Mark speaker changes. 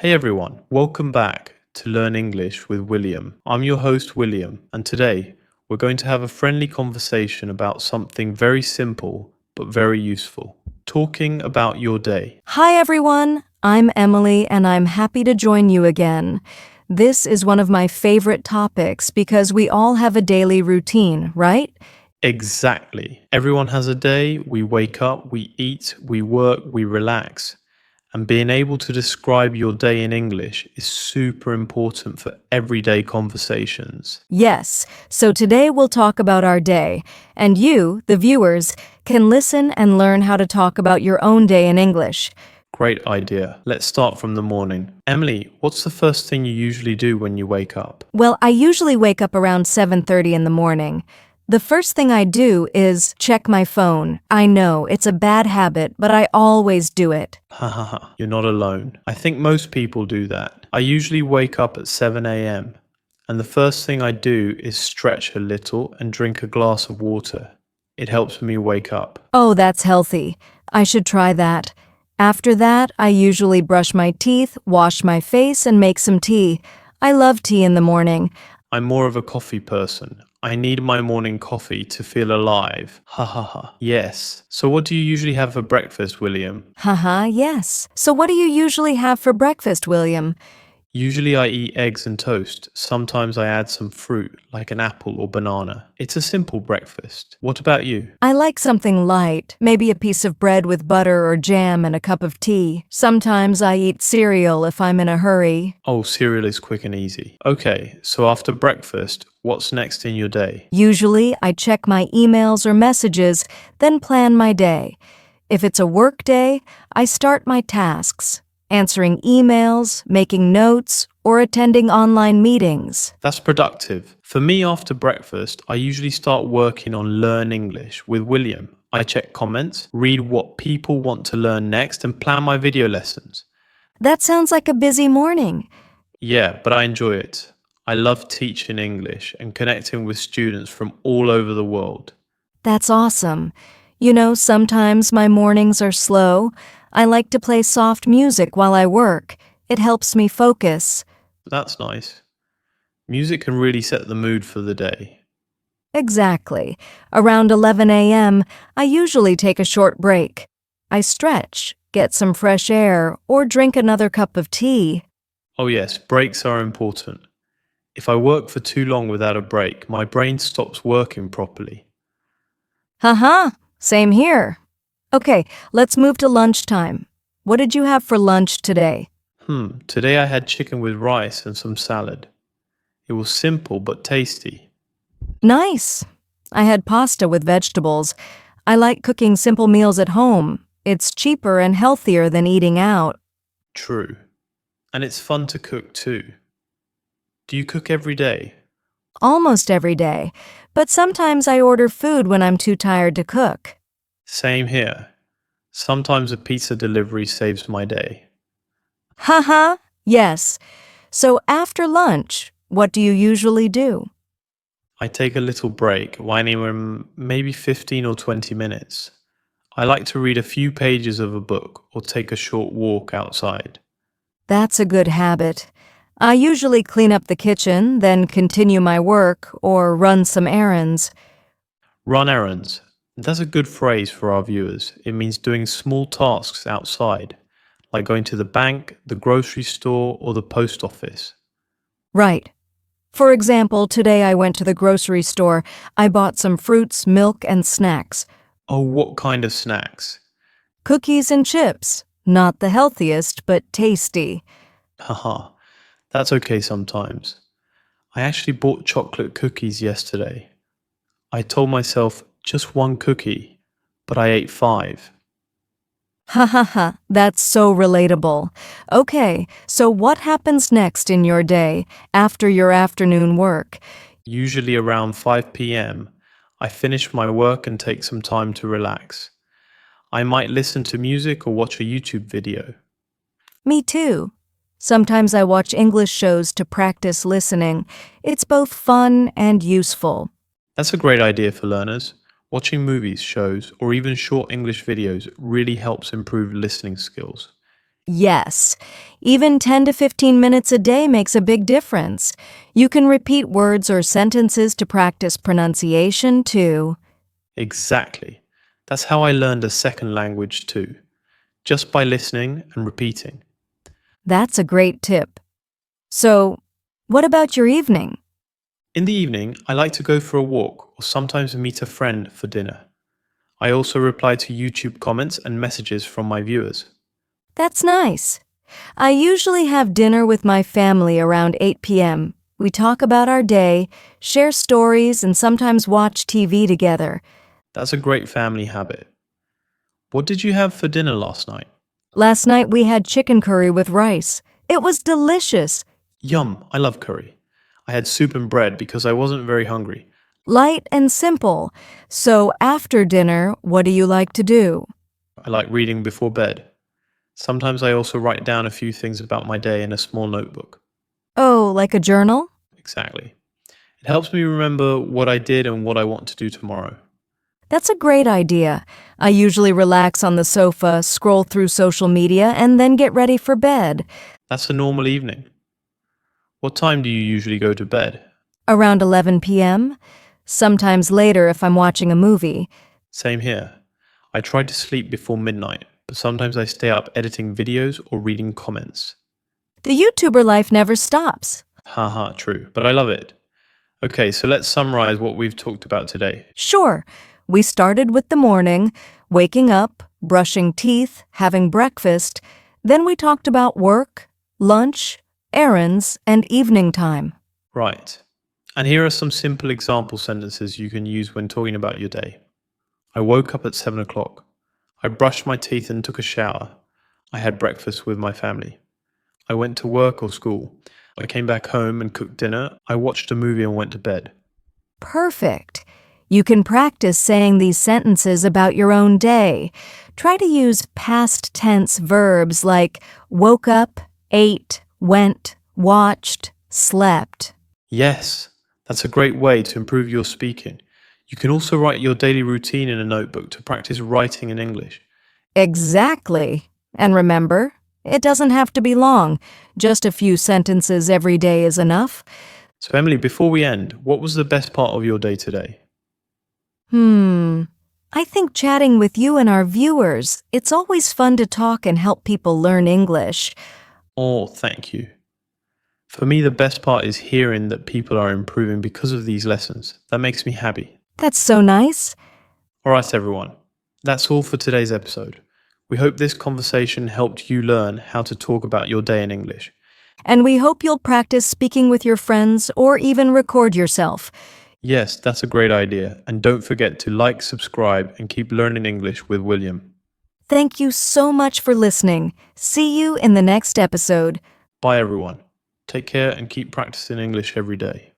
Speaker 1: Hey everyone, welcome back to Learn English with William. I'm your host, William, and today we're going to have a friendly conversation about something very simple but very useful. Talking about your day.
Speaker 2: Hi, everyone. I'm Emily, and I'm happy to join you again. This is one of my favorite topics because we all have a daily routine, right?
Speaker 1: Exactly. Everyone has a day. We wake up, we eat, we work, we relax. And being able to describe your day in English is super important for everyday conversations.
Speaker 2: Yes, so today we'll talk about our day, and you, the viewers, can listen and learn how to talk about your own day in English.
Speaker 1: Great idea. Let's start from the morning. Emily, what's the first thing you usually do when you wake up?
Speaker 2: Well, I usually wake up around 7:30 in the morning. The first thing I do is check my phone. I know, it's a bad habit, but I always do it.
Speaker 1: Ha ha ha, you're not alone. I think most people do that. I usually wake up at 7 a.m. and the first thing I do is stretch a little and drink a glass of water. It helps me wake up.
Speaker 2: Oh, that's healthy. I should try that. After that, I usually brush my teeth, wash my face, and make some tea. I love tea in the morning.
Speaker 1: I'm more of a coffee person. I need my morning coffee to feel alive. Ha ha ha. Yes. So what do you usually have for breakfast, William?
Speaker 2: Haha, yes. So what do you usually have for breakfast, William?
Speaker 1: Usually I eat eggs and toast. Sometimes I add some fruit, like an apple or banana. It's a simple breakfast. What about you?
Speaker 2: I like something light, maybe a piece of bread with butter or jam and a cup of tea. Sometimes I eat cereal if I'm in a hurry.
Speaker 1: Oh, cereal is quick and easy. Okay, so after breakfast, what's next in your day?
Speaker 2: Usually, I check my emails or messages, then plan my day. If it's a work day, I start my tasks, answering emails, making notes, or attending online meetings.
Speaker 1: That's productive. For me, after breakfast, I usually start working on Learn English with William. I check comments, read what people want to learn next, and plan my video lessons.
Speaker 2: That sounds like a busy morning.
Speaker 1: Yeah, but I enjoy it. I love teaching English and connecting with students from all over the world.
Speaker 2: That's awesome. You know, sometimes my mornings are slow. I like to play soft music while I work. It helps me focus.
Speaker 1: That's nice. Music can really set the mood for the day.
Speaker 2: Exactly. Around 11 a.m., I usually take a short break. I stretch, get some fresh air, or drink another cup of tea.
Speaker 1: Oh, yes, breaks are important. If I work for too long without a break, my brain stops working properly.
Speaker 2: Haha, same here. Okay, let's move to lunchtime. What did you have for lunch today?
Speaker 1: Today I had chicken with rice and some salad. It was simple but tasty.
Speaker 2: Nice. I had pasta with vegetables. I like cooking simple meals at home. It's cheaper and healthier than eating out.
Speaker 1: True. And it's fun to cook too. Do you cook every day?
Speaker 2: Almost every day, but sometimes I order food when I'm too tired to cook.
Speaker 1: Same here. Sometimes a pizza delivery saves my day.
Speaker 2: Haha, yes. So after lunch, what do you usually do?
Speaker 1: I take a little break, anywhere maybe 15 or 20 minutes. I like to read a few pages of a book or take a short walk outside.
Speaker 2: That's a good habit. I usually clean up the kitchen, then continue my work or run some errands.
Speaker 1: Run errands. That's a good phrase for our viewers. It means doing small tasks outside, like going to the bank, the grocery store, or the post office.
Speaker 2: Right. For example, today I went to the grocery store. I bought some fruits, milk, and snacks.
Speaker 1: Oh, what kind of snacks?
Speaker 2: Cookies and chips. Not the healthiest, but tasty.
Speaker 1: Haha, that's okay sometimes. I actually bought chocolate cookies yesterday. I told myself just one cookie, but I ate 5.
Speaker 2: Ha ha ha, that's so relatable. Okay, so what happens next in your day after your afternoon work?
Speaker 1: Usually around 5 p.m., I finish my work and take some time to relax. I might listen to music or watch a YouTube video.
Speaker 2: Me too. Sometimes I watch English shows to practice listening. It's both fun and useful.
Speaker 1: That's a great idea for learners. Watching movies, shows, or even short English videos really helps improve listening skills.
Speaker 2: Yes, even 10 to 15 minutes a day makes a big difference. You can repeat words or sentences to practice pronunciation too.
Speaker 1: Exactly. That's how I learned a second language too, just by listening and repeating.
Speaker 2: That's a great tip. So, what about your evening?
Speaker 1: In the evening, I like to go for a walk or sometimes meet a friend for dinner. I also reply to YouTube comments and messages from my viewers.
Speaker 2: That's nice. I usually have dinner with my family around 8 p.m. We talk about our day, share stories, and sometimes watch TV together.
Speaker 1: That's a great family habit. What did you have for dinner last night?
Speaker 2: Last night we had chicken curry with rice. It was delicious,
Speaker 1: Yum, I love curry. I had soup and bread because I wasn't very hungry.
Speaker 2: light and simple. So after dinner, what do you like to do?
Speaker 1: I like reading before bed. Sometimes I also write down a few things about my day in a small notebook.
Speaker 2: Oh, like a journal?
Speaker 1: Exactly. It helps me remember what I did and what I want to do tomorrow.
Speaker 2: That's a great idea. I usually relax on the sofa, scroll through social media, and then get ready for bed.
Speaker 1: That's a normal evening. What time do you usually go to bed?
Speaker 2: Around 11 p.m., sometimes later if I'm watching a movie.
Speaker 1: Same here. I try to sleep before midnight, but sometimes I stay up editing videos or reading comments.
Speaker 2: The YouTuber life never stops.
Speaker 1: Haha, true, but I love it. Okay, so let's summarize what we've talked about today.
Speaker 2: Sure, we started with the morning, waking up, brushing teeth, having breakfast. Then we talked about work, lunch, errands, and evening time.
Speaker 1: Right. And here are some simple example sentences you can use when talking about your day. I woke up at 7 o'clock. I brushed my teeth and took a shower. I had breakfast with my family. I went to work or school. I came back home and cooked dinner. I watched a movie and went to bed.
Speaker 2: Perfect. You can practice saying these sentences about your own day. Try to use past tense verbs like woke up, ate, went, watched, slept.
Speaker 1: Yes, that's a great way to improve your speaking. You can also write your daily routine in a notebook to practice writing in English.
Speaker 2: Exactly. And remember, it doesn't have to be long. Just a few sentences every day is enough.
Speaker 1: So, Emily, before we end, what was the best part of your day today?
Speaker 2: I think chatting with you and our viewers, it's always fun to talk and help people learn English.
Speaker 1: Oh, thank you. For me, the best part is hearing that people are improving because of these lessons. That makes me happy.
Speaker 2: That's so nice.
Speaker 1: All right, everyone. That's all for today's episode. We hope this conversation helped you learn how to talk about your day in English.
Speaker 2: And we hope you'll practice speaking with your friends or even record yourself.
Speaker 1: Yes, that's a great idea. And don't forget to like, subscribe, and keep learning English with William.
Speaker 2: Thank you so much for listening. See you in the next episode.
Speaker 1: Bye, everyone. Take care and keep practicing English every day.